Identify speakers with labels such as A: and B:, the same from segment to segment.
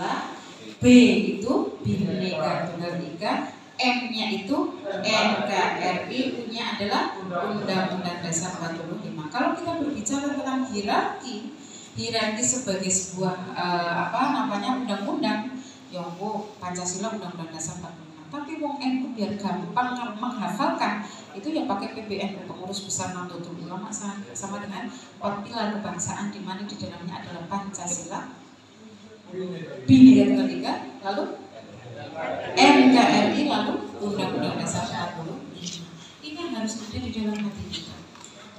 A: Pancasila, B itu Bhinneka Tunggal Ika, M-nya itu NKRI, U-nya adalah Undang-Undang Dasar 45. Kalau kita berbicara tentang hierarki sebagai sebuah undang-undang, ya Pancasila Undang-Undang Dasar 45. Tapi wong NU biar gampang menghafalkan itu ya pakai PBN, Pengurus Besar Nahdlatul Ulama, sama dengan 4 pilar kebangsaan di mana di dalamnya adalah Pancasila, Bhinneka Tunggal Ika, lalu NKRI, lalu Undang-Undang Dasar 45. Ini yang harus ada di dalam hati kita.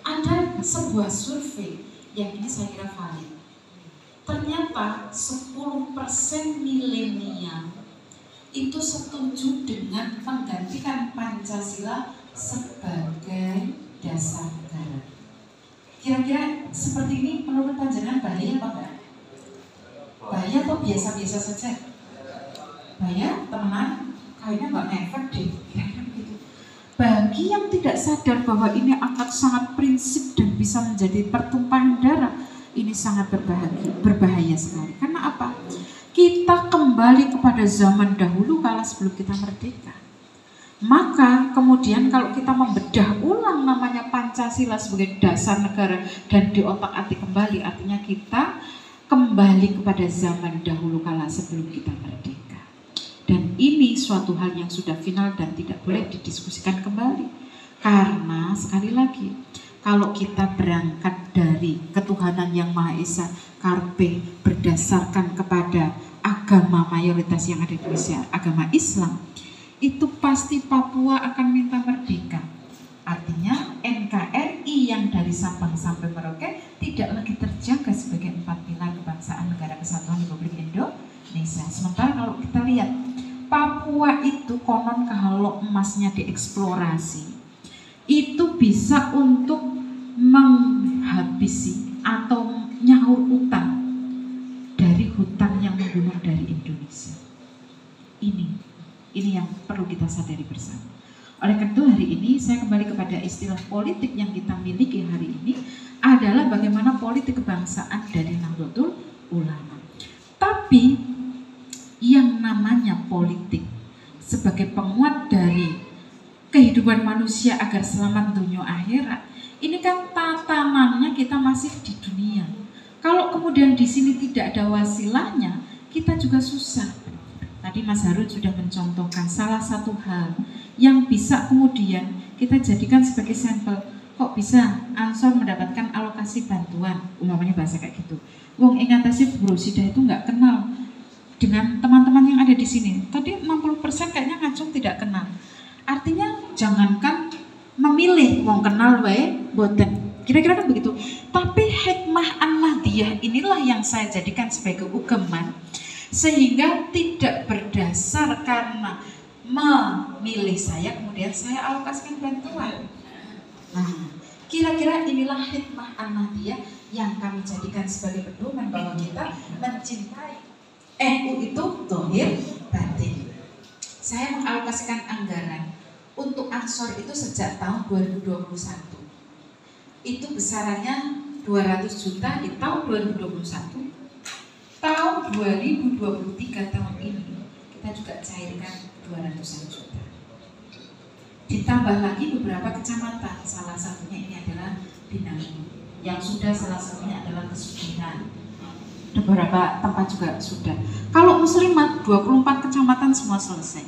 A: Ada sebuah survei yang ini saya kira valid. Ternyata 10% milenial itu setuju dengan menggantikan Pancasila sebagai dasar negara. Kira-kira seperti ini menurut panjenengan bahaya apa enggak? Bahaya atau biasa-biasa saja? Bahaya, teman, kayaknya nggak ngefek deh. Gitu. Bagi yang tidak sadar bahwa ini akan sangat prinsip dan bisa menjadi pertumpahan darah, ini sangat berbahaya sekali. Karena apa? Kita kembali kepada zaman dahulu kala sebelum kita merdeka. Maka kemudian kalau kita membedah ulang namanya Pancasila sebagai dasar negara dan diotak-atik kembali, artinya kita kembali kepada zaman dahulu kala sebelum kita merdeka. Dan ini suatu hal yang sudah final dan tidak boleh didiskusikan kembali. Karena sekali lagi, kalau kita berangkat dari ketuhanan yang Maha Esa, karpe, berdasarkan kepada agama mayoritas yang ada di Indonesia, agama Islam, itu pasti Papua akan minta merdeka. Artinya NKRI yang dari Sabang sampai Merauke tidak lagi terjaga sebagai 4 pilar kebangsaan negara kesatuan Republik Indonesia. Sementara kalau kita lihat, Papua itu konon kalau emasnya dieksplorasi, itu bisa untuk menghabisi atau nyaur utang dari hutang yang menggunung dari Indonesia. Ini yang perlu kita sadari bersama. Oleh karena itu hari ini saya kembali kepada istilah politik yang kita miliki hari ini adalah bagaimana politik kebangsaan dari Nahdlatul Ulama. Tapi yang namanya politik sebagai penguat dari kehidupan manusia agar selamat dunia akhirat, ini kan tatanannya kita masih di dunia. Kalau kemudian di sini tidak ada wasilahnya, kita juga susah. Tadi Mas Harun sudah mencontohkan salah satu hal yang bisa kemudian kita jadikan sebagai sampel. Kok bisa Ansor mendapatkan alokasi bantuan, umpamanya bahasa kayak gitu. Wong ingatasi Brosidah itu nggak kenal dengan teman-teman yang ada di sini. Tadi 60% kayaknya ngacung tidak kenal. Artinya jangankan memilih wong kenal wae boten. Kira-kira kan begitu. Tapi hikmah an-nahdiyah inilah yang saya jadikan sebagai ugeman, sehingga tidak berdasar karena memilih saya kemudian saya alokasikan bantuan. Nah, kira-kira inilah hikmah an-nahdiyah yang kami jadikan sebagai pedoman bahwa kita mencintai NU itu zahir batin. Saya mengalokasikan anggaran untuk Ansor itu sejak tahun 2021. Itu besarannya 200 juta di tahun 2021. Tahun 2023 tahun ini kita juga cairkan 200 juta. Ditambah lagi beberapa kecamatan, salah satunya ini adalah Binangun, yang sudah salah satunya adalah Kesugihan. Beberapa tempat juga sudah. Kalau muslimat 24 kecamatan semua selesai.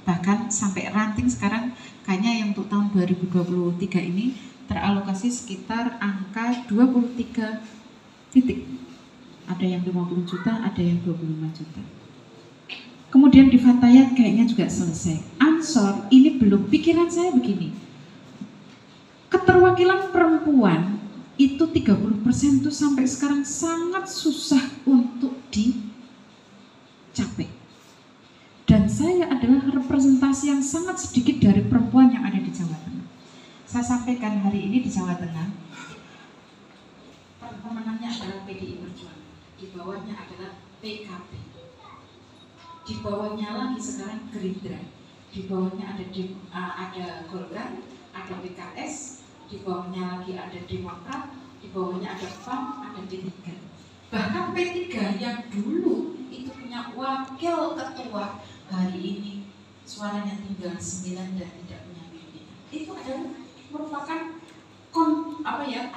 A: Bahkan sampai ranting sekarang kayaknya yang untuk tahun 2023 ini teralokasi sekitar angka 23 titik. Ada yang 50 juta, ada yang 25 juta. Kemudian di Fatayat kayaknya juga selesai. Ansor ini belum, pikiran saya begini. Keterwakilan perempuan itu 30% itu sampai sekarang sangat susah untuk dicapai. Dan saya adalah representasi yang sangat sedikit dari perempuan yang ada di Jawa Tengah. Saya sampaikan hari ini di Jawa Tengah, pemenangnya adalah PDI Perjuangan, di bawahnya adalah PKB, di bawahnya lagi sekarang Gerindra, di bawahnya ada Golkar, ada PKS, di bawahnya lagi ada Demokrat, di bawahnya ada PAN, ada P3. Bahkan P3 yang dulu itu punya wakil ketua hari ini suaranya tinggal 9 dan tidak punya pimpinan. Itu adalah merupakan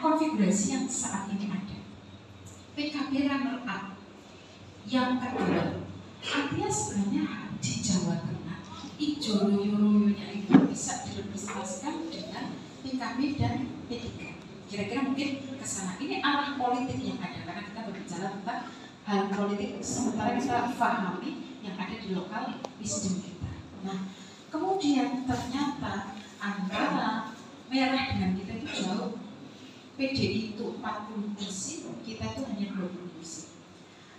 A: konfigurasi yang saat ini ada. PKB runner up yang kedua, artinya sebenarnya di Jawa Tengah ijo royo-royonya itu bisa direpresentasikan dengan PKB dan P3. Kira-kira mungkin ke sana. Ini arah politik yang ada karena kita berbicara tentang hal politik sementara kita pahami yang ada di lokal wisdom kita. Nah, kemudian ternyata antara merah dengan kita itu jauh. PDI itu 40 kursi, kita itu hanya 20 kursi.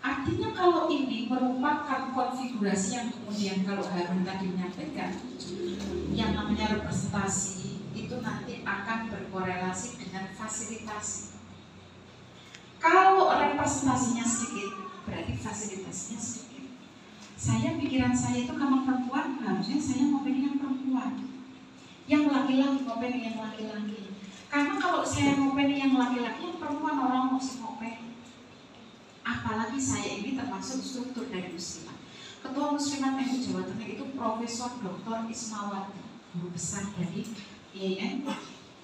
A: Artinya kalau ini merupakan konfigurasi yang kemudian kalau Harun tadi menyampaikan, yang namanya representasi itu nanti akan berkorelasi dengan fasilitasi. Kalau representasinya sedikit, berarti fasilitasnya sedikit. Pikiran saya itu kalau perempuan, harusnya saya mau pilih yang perempuan. Yang laki-laki mau pilih yang laki-laki. Karena kalau saya mau pilih yang laki-laki, yang perempuan orang mesti mau pilih. Apalagi saya ini termasuk struktur dari muslimat. Ketua Muslimat MUI Jawa Tengah itu Profesor Dr. Ismawati, guru besar dari IAIN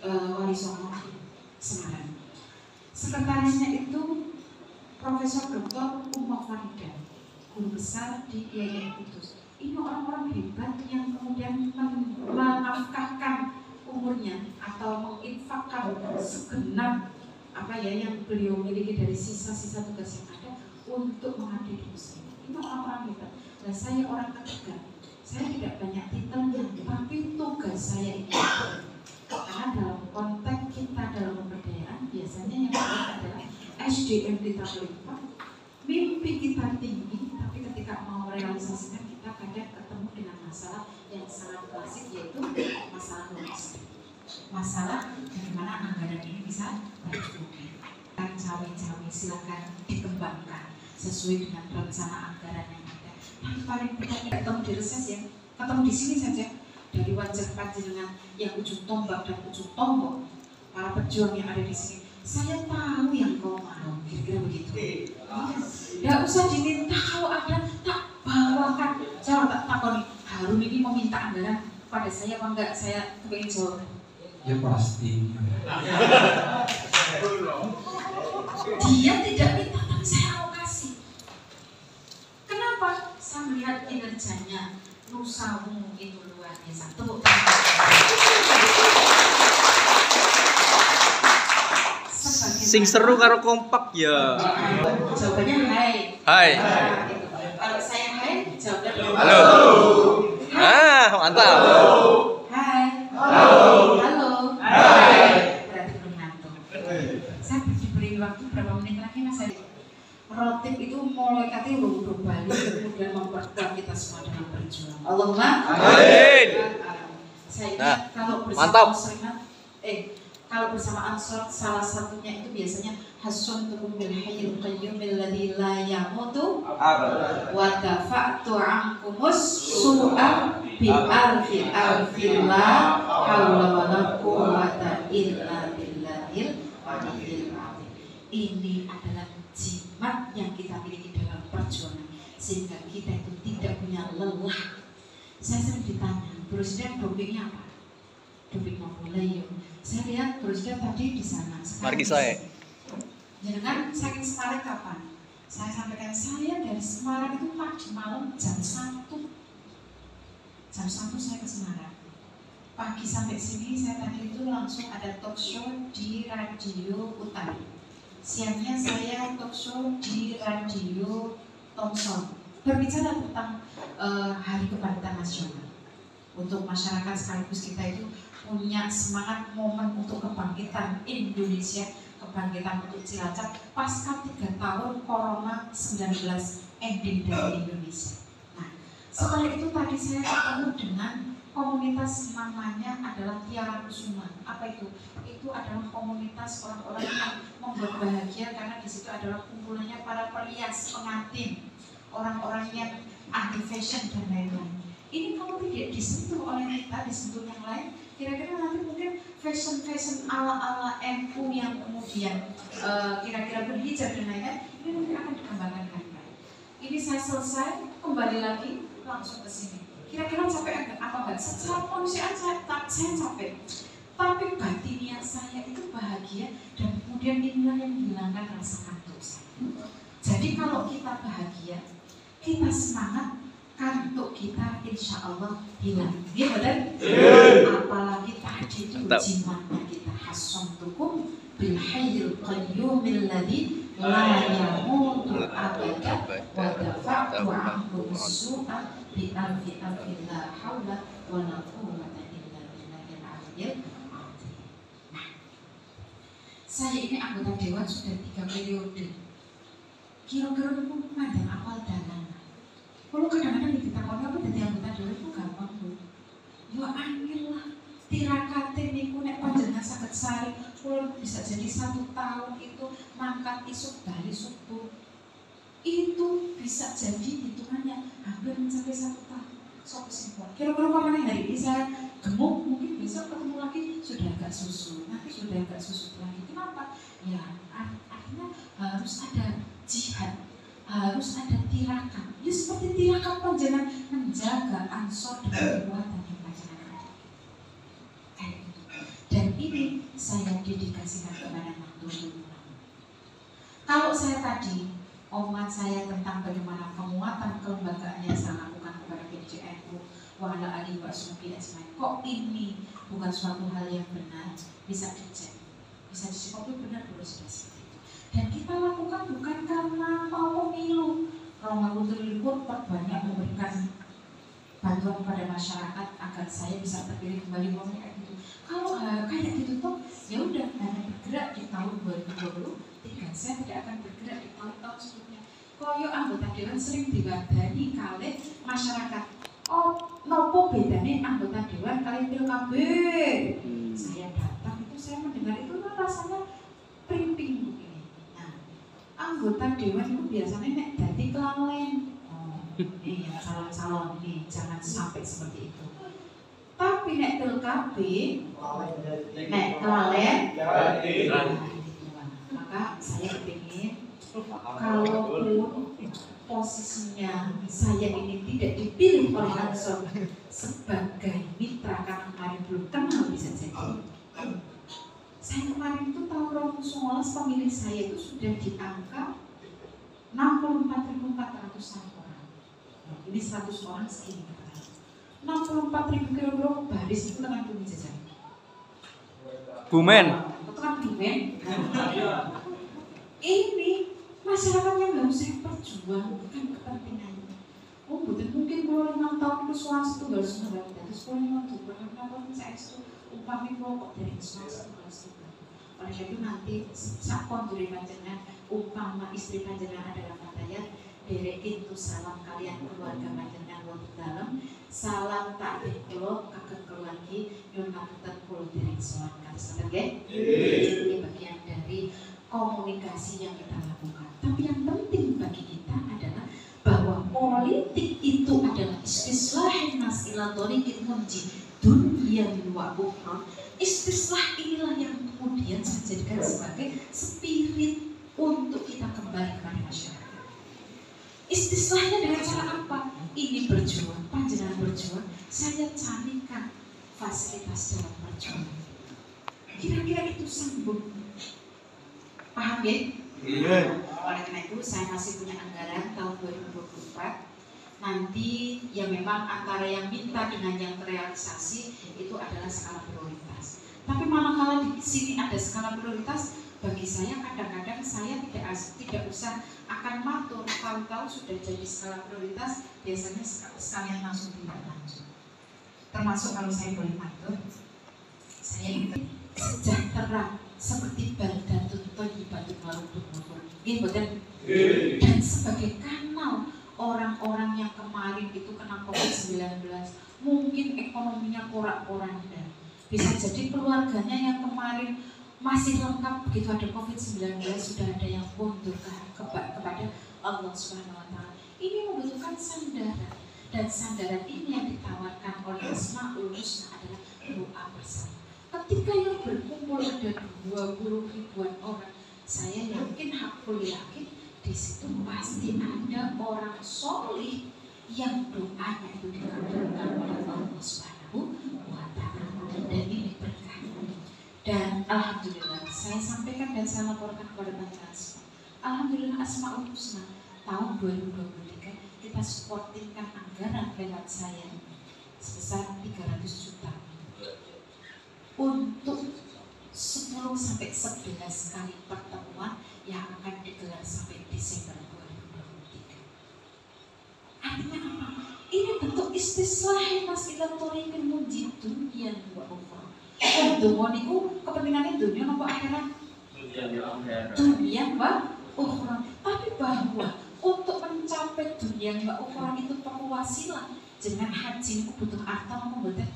A: Wali Songo Semarang. Sekretarisnya itu Profesor Dr. Umar Farida, guru besar di IAIN Kudus. Ini orang-orang hebat yang kemudian menafkahkan umurnya atau menginfakkan segenap yang beliau miliki dari sisa-sisa tugas yang ada untuk mengabdi di muslim. Ini orang-orang hebat. Dan saya orang ketiga. Saya tidak banyak titelnya, tapi tugas saya itu. Karena dalam konteks kita dalam pemberdayaan biasanya yang adalah SDM kita berlimpah, mimpi kita tinggi, tapi ketika mau realisasikan kita kadang ketemu dengan masalah yang sangat klasik, yaitu masalah logistik. Masalah bagaimana anggaran ini bisa tercukupi. Cawe-cawe silakan dikembangkan sesuai dengan rencana anggaran yang ada. Yang paling penting ketemu di reses ya, ketemu di sini saja dari wajah panjenengan yang ujung tombak dan ujung tombok para pejuang yang ada di sini. Saya tahu yang kau mau, kira-kira begitu. Tidak usah diminta, kalau ada tak bawakan. Saya tak takoni Harun ini meminta anggaran pada saya apa enggak? Saya kepingin jawab.
B: Ya pasti.
A: Dia tidak minta, tapi saya alokasi. Kenapa? Saya melihat kinerjanya Nusamu itu luar biasa. Tepuk tangan.
C: Sing seru karo kompak ya.
A: Jawabannya hai.
C: Hai.
A: Kalau saya hai, jawabannya
C: Halo. Mantap.
A: Hai. Halo. Hai. Berarti belum ngantuk. Saya diberi waktu berapa menit lagi Mas Adi. Rotip itu mulai katanya udah balik, kemudian memperkuat kita semua dalam berjuang. Allahumma
C: amin.
A: Saya ingat kalau bersama kalau bersama Ansor salah satunya itu biasanya hasun tukum bil hayyil qayyumil ladzi la yamutu wa dafa'tu ankumus su'a bi alfi la haula wala quwwata illa billahil aliyyil azim. Ini adalah jimat yang kita miliki dalam perjuangan sehingga kita itu tidak punya lelah. Saya sering ditanya, Presiden dopingnya apa? Doping mulai yuk. Saya lihat Presiden tadi di sana.
C: Mari saya.
A: Jangan saking Semarang kapan? Saya sampaikan saya dari Semarang itu tadi malam jam 1. Jam 1 saya ke Semarang. Pagi sampai sini saya tadi itu langsung ada talk show di Radio Utara. Siangnya saya talk show di Radio Thompson. Berbicara tentang Hari Kebangkitan Nasional. Untuk masyarakat sekaligus kita itu punya semangat momen untuk kebangkitan Indonesia, kebangkitan untuk Cilacap pasca 3 tahun Corona 19 ending dari Indonesia. Nah, setelah itu tadi saya ketemu dengan komunitas namanya adalah Tiara Kusuma. Apa itu? Itu adalah komunitas orang-orang yang membuat bahagia karena di situ adalah kumpulannya para perias, pengantin, orang-orang yang anti fashion dan lain-lain. Ini kalau tidak disentuh oleh kita, disentuh yang lain, kira-kira nanti mungkin fashion ala-ala NU yang kemudian kira-kira berhijab dan lain-lain, ini mungkin akan dikembangkan dengan baik. Ini saya selesai, kembali lagi langsung ke sini. Kira-kira capek apa enggak? Secara manusiaan saya capek. Tapi batiniah saya itu bahagia dan kemudian inilah yang menghilangkan rasa kantuk saya. Jadi kalau kita bahagia, kita semangat, kantuk kita insya Allah hilang. Iya benar? Apalagi tadi itu jimatnya kita hasantukum bil hayyil qayyumil ladzi la yamutu abada wa dafa'tu ankum su'a bi alfi la haula wa la quwwata illa billahil aliyyil azim. Saya ini anggota dewan sudah 3 periode. Kira-kira itu mandang apal dalan. Kalau kadang-kadang ditakoni apa dadi anggota dewan itu gampang, Bu. Ya angel lah. Tirakate niku nek panjenengan saged sari, kula bisa jadi 1 tahun itu mangkat isuk bali subuh. Itu bisa jadi hitungannya hampir mencapai 1 tahun. Sopo sing kuat. Kira-kira pamane hari ini saya gemuk, mungkin besok ketemu lagi sudah agak susu, nanti sudah agak susu lagi. Kenapa? Ya artinya harus ada jihad, harus ada tirakat. Ya seperti tirakat panjenengan menjaga ansor dengan kekuatan yang panjenengan. Kayak gitu. Dan ini saya dedikasikan kepada Nahdlatul Ulama. Kalau saya tadi omongan saya tentang bagaimana penguatan kelembagaan yang saya lakukan kepada PJNU wa ala alihi wa sahbihi ajmain, kok ini bukan suatu hal yang benar, bisa dicek, bisa dicek benar dulu sudah seperti itu. Dan kita lakukan bukan karena mau pemilu. Ramadan perbanyak memberikan bantuan kepada masyarakat agar saya bisa terpilih kembali, kayak gitu. Kalau kayak gitu tuh, ya udah hanya bergerak di tahun 2023, saya tidak akan bergerak di tahun-tahun sebelumnya. Koyo anggota dewan sering diwadani kali masyarakat. Oh, nopo bedane anggota dewan kali PKB? Saya datang itu saya mendengar itu rasanya primping begini. Nah, anggota dewan itu biasanya nek dadi kelalen. Iya, calon-calon ini jangan sampai seperti itu. Tapi nek PKB, nek kelalen, maka saya ingin kalaupun posisinya saya ini tidak dipilih oleh Ansor sebagai mitra karena kemarin belum kenal bisa jadi. Saya kemarin itu tahun 2019 pemilih saya itu sudah di angka 64.400 orang. Ini 100 orang segini. 64.000 kira-kira baris itu tekan bumi jajan.
C: Bumen.
A: Tekan bumen. Ini masyarakat yang harus saya perjuangkan kepentingannya. Oh, betul mungkin kalau 5 tahun itu swasta itu harus mendapat terus kalau 5 tahun saya itu upami kok dari swasta harus. Oleh itu nanti sakon dari panjenengan upama istri panjenengan adalah fatayat derekin tu salam kalian keluarga panjenengan wong dalam salam takdir kula kagem keluarga nyuwun ngapunten kula dereng sowan kados nggih. Ini bagian dari komunikasi yang kita lakukan. Tapi yang penting bagi kita adalah bahwa politik itu adalah istislahin nas ila thoriqil munji dunya wa ukhra. Istislah inilah yang kemudian saya jadikan sebagai spirit untuk kita kembali kepada masyarakat. Istislahnya dengan cara apa? Ini berjuang, panjenengan berjuang, saya carikan fasilitas dalam perjuangan. Kira-kira itu sambung. Paham ya? Iya. Oleh karena itu saya masih punya anggaran tahun 2024. Nanti ya memang antara yang minta dengan yang terrealisasi itu adalah skala prioritas. Tapi manakala di sini ada skala prioritas, bagi saya kadang-kadang saya tidak usah akan matur, tahu-tahu sudah jadi skala prioritas, biasanya sekalian langsung tidak lanjut. Termasuk kalau saya boleh matur, saya ingin sejahtera seperti baldatun thayyibatun warubun ghafur. Dan sebagai kanal orang-orang yang kemarin itu kena COVID-19, mungkin ekonominya porak-poranda. Bisa jadi keluarganya yang kemarin masih lengkap, begitu ada COVID-19 sudah ada yang mundur kepada Allah SWT. Ini membutuhkan sandaran, dan sandaran ini yang ditawarkan oleh Asmaul Husna adalah doa bersama. Ketika yang berkumpul ada 20 ribuan orang, saya yakin, hakul yakin, di situ pasti ada orang solih yang doanya itu dikabulkan oleh Allah Subhanahu wa Ta'ala, dan ini berkah. Dan alhamdulillah saya sampaikan dan saya laporkan kepada Bapak Asma. Alhamdulillah Asmaul Husna tahun 2023 kita supportingkan anggaran lewat saya sebesar 300 juta untuk 10 sampai 11 kali pertemuan yang akan digelar sampai Desember 2023. Artinya apa? Ini bentuk istislah mas ila thoriqil mujid dunya wa ukhra. Donga niku kepentingannya dunia napa akhirat? Dunia wa ukhra. Tapi bahwa untuk mencapai dunia wa ukhra itu perlu wasilah. Jangan haji niku butuh harta napa mboten?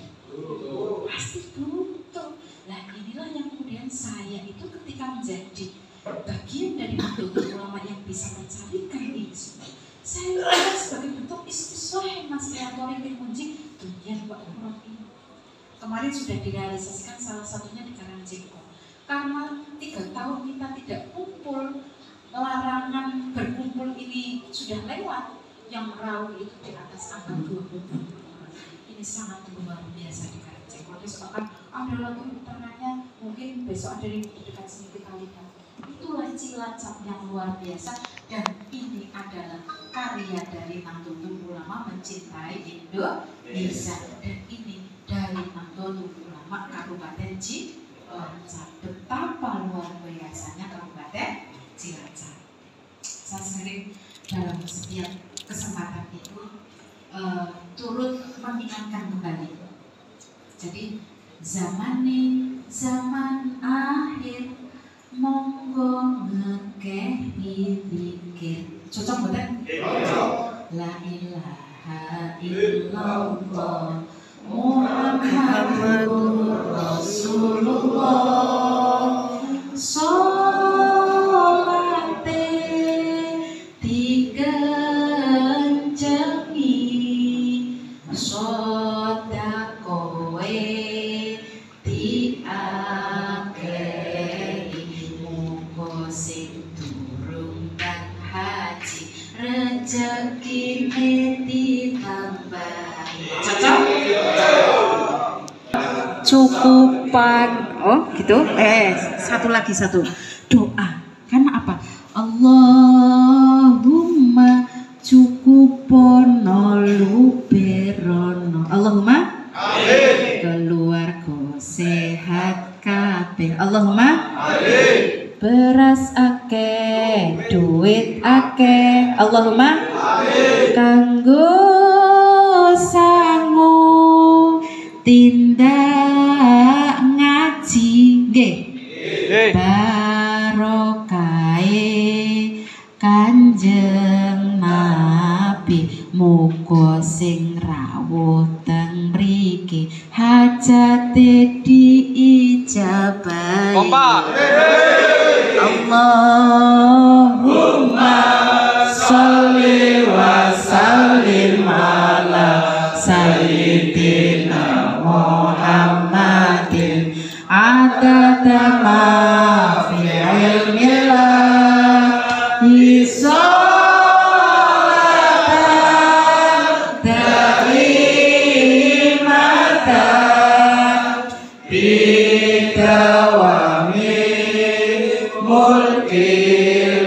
A: Pasti butuh. Nah inilah yang kemudian saya itu ketika menjadi bagian dari Nahdlatul Ulama yang bisa mencarikan ini semua, saya lihat sebagai bentuk istislah masalah thoriqil mujid dunia wa ukhra ini. Kemarin sudah direalisasikan salah satunya di Karangjengko. Karena 3 tahun kita tidak kumpul, larangan berkumpul ini sudah lewat, yang raul itu di atas angka 20. Ini sangat luar biasa di Karangjengko. Besok akan ada lagi internetnya, mungkin besok ada di dekat sini kita lihat. Itulah Cilacap yang luar biasa, dan ini adalah karya dari Nahdlatul Ulama mencintai Indonesia, dan ini dari Nahdlatul Ulama Kabupaten Cilacap. Betapa luar biasanya Kabupaten Cilacap. Saya sering dalam setiap kesempatan itu turut mengingatkan kembali. Jadi zaman akhir monggo ngekeh zikir. Cocok betul? La ilaha illallah Muhammadur Rasulullah. Sholate dikencengi, sodakowe diakhiri, muga sing durung dan haji rezekine ditambahi. Cocok? Cukupan. Oh gitu. Satu doa. Karena apa? Allahumma cukupono luberono. Allahumma amin. Keluarga sehat kabeh. Allahumma amin. Beras akeh, duit akeh. Allahumma amin. Kanggo sangu tindak ngaji nggih. Barokahe Kanjeng Nabi, muga sing rawuh teng mriki hajate diijabahi. Allahumma sholli wa sallim ala sayyidina Muhammadin adada ma fi ilmillah isolatan daimatan bidawami mulkillahi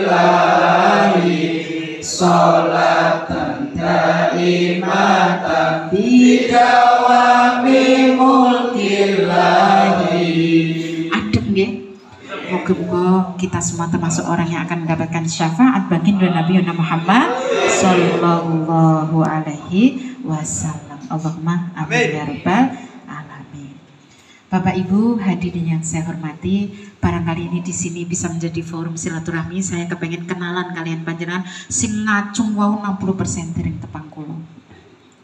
A: sholatan daimatan bidawami mulkillahi. Adem nggih. Moga-moga kita semua termasuk orang yang akan mendapatkan syafaat baginda Nabi Muhammad sallallahu alaihi wasallam. Allahumma amin ya rabbal alamin. Bapak Ibu hadirin yang saya hormati, barangkali ini di sini bisa menjadi forum silaturahmi. Saya kepengen kenalan kalian panjenengan sing ngacung wau 60% dereng tepang kula.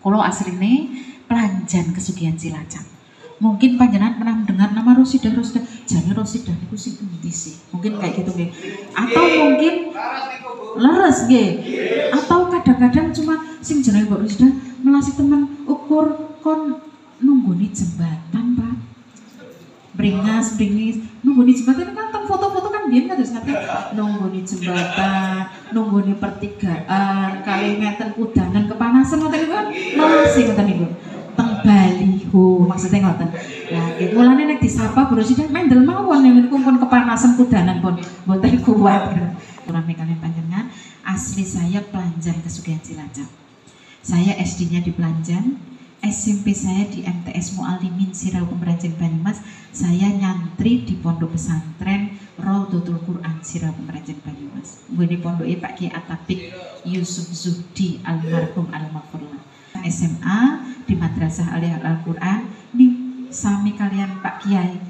A: Kula asline Pelanjan Kesugihan Cilacap. Mungkin panjenengan pernah mendengar nama Rosidah, jane Rosidah niku sing endi sih? Mungkin kayak gitu nggih. Atau mungkin leres nggih. Atau kadang-kadang cuma sing jenenge Mbak Rosidah melasi teman ukur kon nungguni jembatan, Pak. Bringis nungguni jembatan kan teng foto-foto kan biyen kados ngaten nunggoni jembatan, nunggoni pertigaan, kali ngeten kudanan kepanasan ngoten niku masih ngoten niku. Teng baliho maksudnya ngoten. Lah nggih mulane nek disapa Bro Sidah mendel mawon niku pun kepanasan kudanan pun mboten kuat. Rame kalian panjenengan, asli saya Pelanjan Kesugihan Cilacap. Saya SD-nya di Pelanjan, SMP saya di MTS Muallimin Sirau Pemerajan Banyumas. Saya nyantri di pondok pesantren Raudhatul Quran Sirau Pemerajan Banyumas. Nggone pondoke Pak Kiai Atabik Yusuf Zuhdi almarhum al-Maghfurlah. SMA di Madrasah Aliyah Al-Quran nih sami kalian Pak Kiai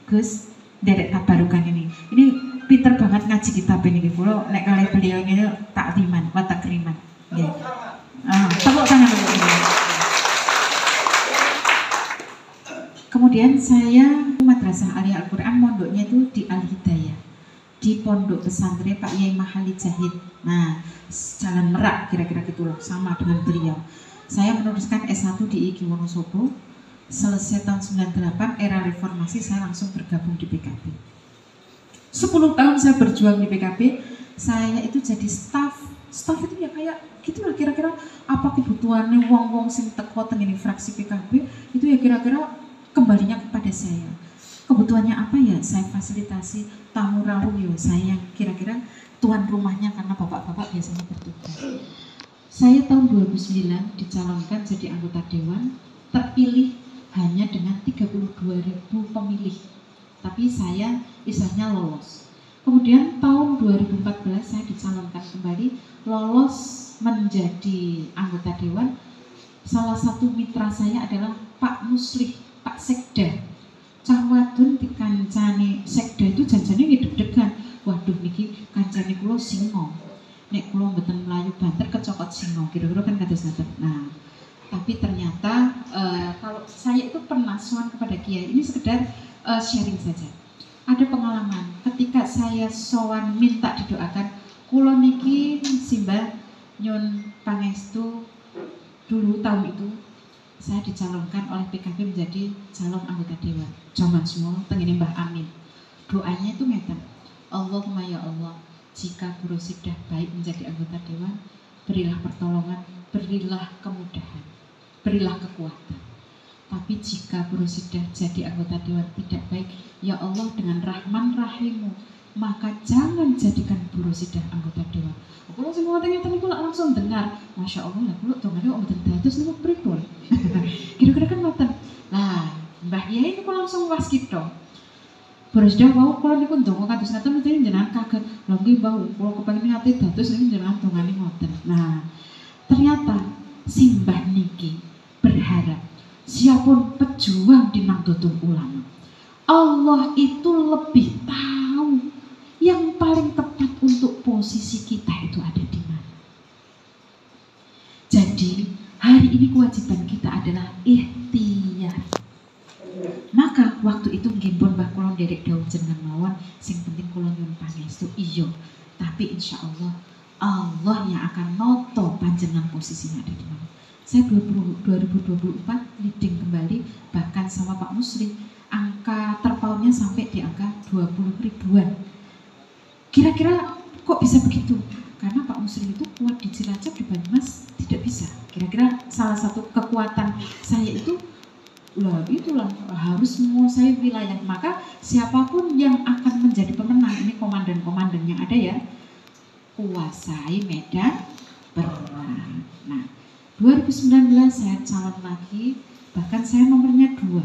A: Gus derek tabarukan ini. Ini pinter banget ngaji kitab ini kula nek kalih beliau ini takliman wa takriman. Nggih. Tepuk tangan untuk beliau. Kemudian saya Madrasah Aliyah Al-Quran mondoknya itu di Al-Hidayah di pondok pesantren Pak Yai Mahali Jahid. Nah, Jalan Merak kira-kira gitu loh, sama dengan beliau. Saya meneruskan S1 di IGI Wonosobo. Selesai tahun 98 era reformasi saya langsung bergabung di PKB. 10 tahun saya berjuang di PKB. Saya itu jadi staff itu ya kayak gitulah kira-kira apa kebutuhannya wong-wong sing teko teng ini fraksi PKB itu ya kira-kira kembalinya kepada saya. Kebutuhannya apa ya saya fasilitasi, tamu rawuh ya saya kira-kira tuan rumahnya karena bapak-bapak biasanya bertugas. Saya tahun 2009 dicalonkan jadi anggota dewan, terpilih hanya dengan 32.000 pemilih. Tapi saya istilahnya lolos. Kemudian tahun 2014 saya dicalonkan kembali, lolos menjadi anggota dewan. Salah satu mitra saya adalah Pak Muslih, Pak Sekda. Cah wadon dikancani Sekda itu janjane deg-degan. Waduh niki kancane kula singa. Nek kula mboten mlayu banter kecokot singa. Kira-kira kan kados ngoten. Nah, tapi ternyata kalau saya itu pernah sowan kepada Kiai, ini sekedar sharing saja. Ada pengalaman ketika saya sowan minta didoakan, kula niki simbah nyun pangestu dulu tahun itu saya dicalonkan oleh PKB menjadi calon anggota dewan. Zaman semua tengene Mbah Amin. Doanya itu ngeten. Allahumma ya Allah, jika Bro Sidah baik menjadi anggota dewan, berilah pertolongan, berilah kemudahan, berilah kekuatan. Tapi jika Bro Sidah jadi anggota dewan tidak baik, ya Allah dengan Rahman Rahimu, maka jangan jadikan Bro Sidah anggota dewan. Kalau semua ternyata niku langsung dengar, masya Allah lah, kalau dongane kok mboten dados niku pripun? Kira-kira kan ngoten. Lah, Mbah Yai niku langsung waskita. Bro Sidah wau kula niku ndonga kados ngaten mesti jenengan kaget. Lha nggih Mbah, kula kepengin ngate dados niku jenengan dongane ngoten. Nah, ternyata simbah niki berharap siapapun pejuang di Nahdlatul Ulama, Allah itu lebih tahu yang paling tepat untuk posisi kita itu ada di mana. Jadi hari ini kewajiban kita adalah ikhtiar. Maka waktu itu ngimpun Mbah kula nderek dawuh jenengan mawon, sing penting kula nyuwun pangestu iya. Tapi insya Allah Allah yang akan noto panjenengan posisinya ada di mana. Saya 2024 leading kembali bahkan sama Pak Musri, angka terpautnya sampai di angka 20 ribuan. Kira-kira kok bisa begitu? Karena Pak Musri itu kuat di Cilacap, di Banyumas tidak bisa. Kira-kira salah satu kekuatan saya itu itulah harus menguasai wilayah. Maka siapapun yang akan menjadi pemenang, ini komandan-komandan yang ada ya, kuasai medan perang. Nah, 2019 saya calon lagi, bahkan saya nomornya 2.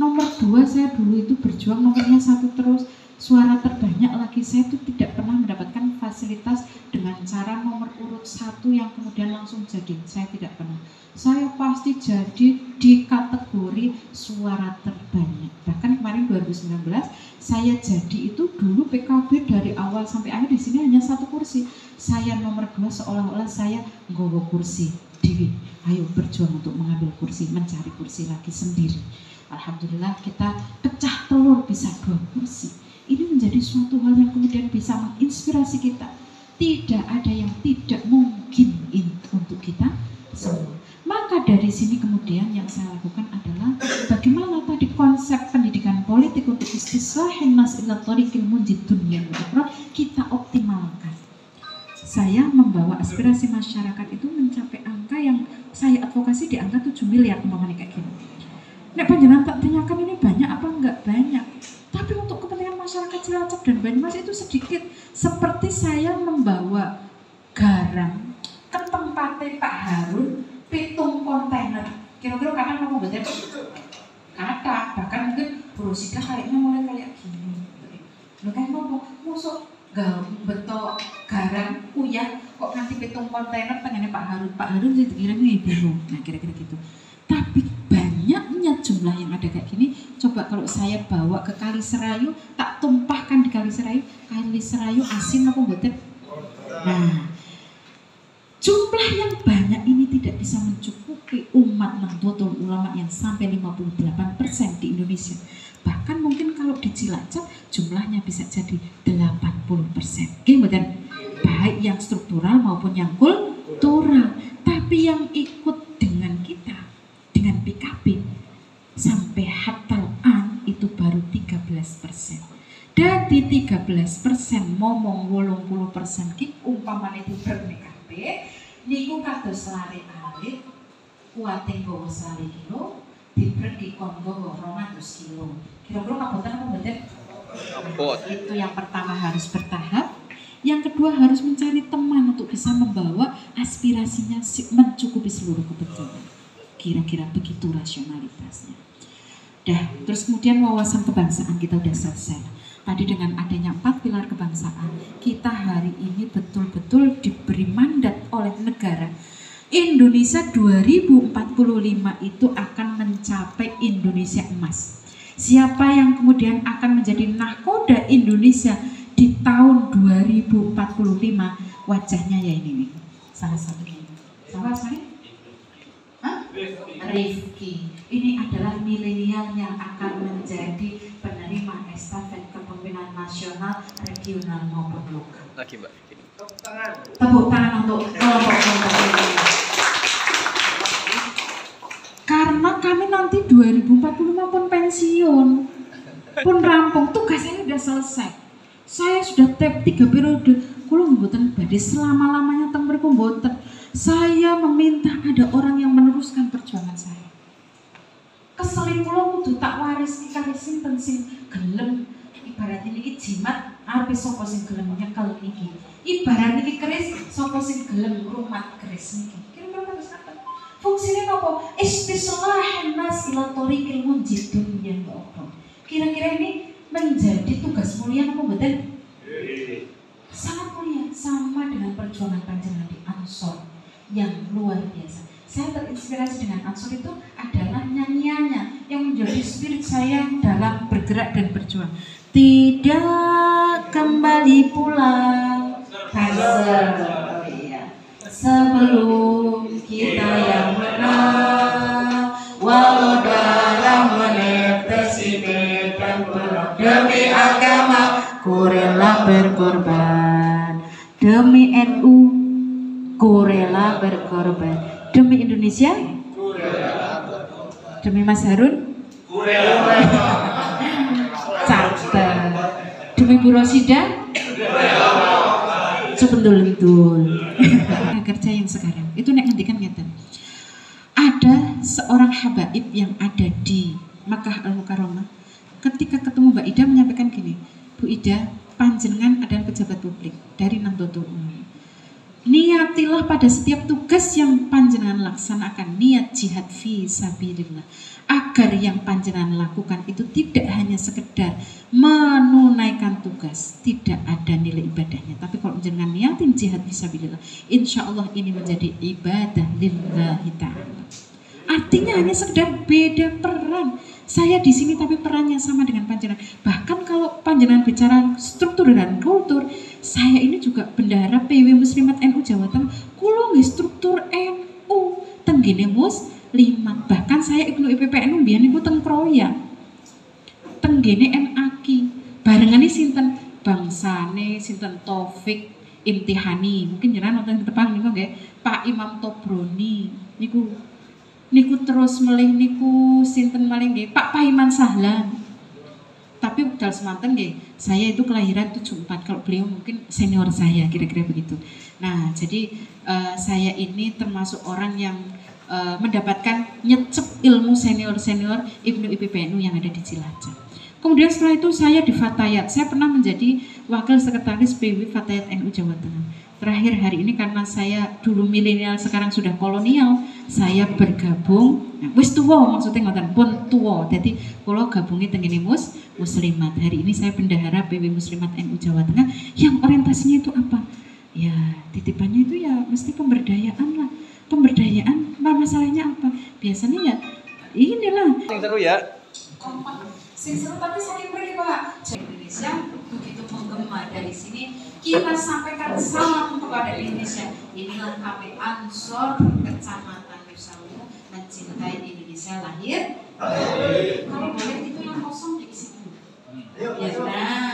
A: Nomor 2 saya dulu itu berjuang nomornya 1 terus, suara terbanyak lagi. Saya itu tidak pernah mendapatkan fasilitas dengan cara nomor urut 1 yang kemudian langsung jadi. Saya tidak pernah. Saya pasti jadi di kategori suara terbanyak. Bahkan kemarin 2019 saya jadi itu dulu PKB dari awal sampai akhir di sini hanya 1 kursi. Saya nomor 2 seolah-olah saya nggawa kursi. Dewi, ayo berjuang untuk mengambil kursi, mencari kursi lagi sendiri. Alhamdulillah kita pecah telur bisa 2 kursi. Ini menjadi suatu hal yang kemudian bisa menginspirasi kita. Tidak ada yang tidak mungkin untuk kita semua. Maka dari sini kemudian yang saya lakukan adalah bagaimana tadi konsep pendidikan politik untuk istislahin nas ila thariqil munjid dunya. aspirasi masyarakat itu mencapai angka yang saya advokasi di angka 7 miliar umpamanya kayak gini. Nek panjenengan tak tanyakan ini banyak apa enggak? Banyak. Tapi untuk kepentingan masyarakat Cilacap dan Banyumas itu sedikit. Seperti saya membawa garam ke tempatnya Pak Harun, pitung kontainer. Kira-kira kapan mau betul? Kata, bahkan mungkin Rosida kayaknya mulai kayak gini. Lo kan ngomong, musuh betok garam uyah kok nanti pitung kontainer pengennya Pak Harun sih kira-kira bingung. Nah kira-kira gitu. Tapi banyaknya jumlah yang ada kayak gini, coba kalau saya bawa ke Kali Serayu, tak tumpahkan di Kali Serayu asin apa betul? Nah, jumlah yang banyak ini tidak bisa mencukupi umat Nahdlatul Ulama yang sampai 58% di Indonesia. Bahkan mungkin kalau di Cilacap jumlahnya bisa jadi 80%. Gimana? Baik yang struktural maupun yang kultural. Tapi yang ikut dengan kita, dengan PKB sampai hatal an itu baru 13%. Dan di 13% momong 80% ki umpamane di PKB niku kados lare-lare kuating gowo 1 kilo dipergi kongo 200 kilo. Kira-kira kabutan apa mboten? Itu yang pertama harus bertahap. Yang kedua harus mencari teman untuk bisa membawa aspirasinya mencukupi seluruh kebutuhan. Kira-kira begitu rasionalitasnya. Terus kemudian wawasan kebangsaan kita udah selesai. Tadi dengan adanya 4 pilar kebangsaan, kita hari ini betul-betul diberi mandat oleh negara. Indonesia 2045 itu akan mencapai Indonesia emas. Siapa yang kemudian akan menjadi nahkoda Indonesia di tahun 2045, wajahnya ya ini nih. Salah satunya. Siapa saya? Rifki. Ini adalah milenial yang akan menjadi penerima estafet kepemimpinan nasional, regional maupun lokal.
C: Lagi Mbak.
A: Tepuk tangan untuk kelompok-kelompok ini. Karena kami nanti 2045 pun pensiun, pun rampung, tugasnya sudah selesai. Saya sudah 3 periode, kulo mboten badhe selama-lamanya teng mriku mboten. Saya meminta ada orang yang meneruskan perjuangan saya. Keselin kula kudu tak waris kali sinten sing gelem, ibarat niki jimat arepe sapa sing gelem nyekel niki. Ibarat niki keris sapa sing gelem ngrumat keris niki. Kira-kira terus apa? Fungsinya apa? Istislahan nas ila thoriqil munjid dunya apa? Kira-kira ini menjadi tugas mulia apa betul? Sangat mulia, sama dengan perjuangan panjenengan di Ansor yang luar biasa. Saya terinspirasi dengan Ansor itu adalah nyanyiannya yang menjadi spirit saya dalam bergerak dan berjuang. Tidak kembali pulang sebelum kita yang menang, walau darah menetes ini dan demi agama ku rela berkorban, demi NU ku rela berkorban, demi Indonesia ku rela berkorban, demi Mas Harun ku rela berkorban, catat, demi Bu Rosida ku rela berkorban, sebendul-bendul. Kerja yang sekarang itu nek ngendikan ngeten. Ada seorang habaib yang ada di Makkah Al-Mukarramah. Ketika ketemu Mbak Ida menyampaikan gini, Bu Ida, panjenengan adalah pejabat publik dari Nahdlatul Ulama. Niatilah pada setiap tugas yang panjenengan laksanakan niat jihad fi sabilillah, agar yang panjenengan lakukan itu tidak hanya sekedar menunaikan tugas, tidak ada nilai ibadahnya, tapi kalau panjenengan niatin jihad fi sabilillah, insya Allah ini menjadi ibadah lillahi ta'ala. Artinya hanya sekedar beda peran. Saya di sini tapi perannya sama dengan panjenengan. Bahkan kalau panjenengan bicara struktur dan kultur, saya ini juga bendahara PW Muslimat NU Jawa Tengah. Kulo nggih struktur NU tenggene muslimat. Bahkan saya Ibnu IPPNU mbiyen niku teng Kroya. Tenggene NAKI. Barengane sinten? Bangsane sinten Taufik Imtihani. Mungkin jenengan nonton di depan niku nggih. Pak Imam Tobroni niku terus melih niku sinten maling nggih Pak Paiman Sahlan. Tapi medal semanten nggih. Saya itu kelahiran 74, kalau beliau mungkin senior saya kira-kira begitu. Nah, jadi saya ini termasuk orang yang mendapatkan nyecep ilmu senior-senior Ibnu IPPNU yang ada di Cilacap. Kemudian setelah itu saya di Fatayat, saya pernah menjadi wakil sekretaris PW Fatayat NU Jawa Tengah. Terakhir hari ini karena saya dulu milenial sekarang sudah kolonial, saya bergabung, wis tuwa maksudnya ngoten pun tuwa. Jadi kula gabungi tengene muslimat. Hari ini saya bendahara PW Muslimat NU Jawa Tengah yang orientasinya itu apa? Ya, titipannya itu ya mesti pemberdayaan lah. Pemberdayaan, masalahnya apa? Biasanya ya inilah.
C: Sing seru ya.
A: Sing seru tapi saking pergi Pak. Indonesia begitu menggema dari sini kita sampaikan salam kepada Indonesia. Inilah kami Ansor Kecamatan Nusawu mencintai Indonesia lahir. Kalau boleh itu yang kosong diisi dulu. Ya, nah.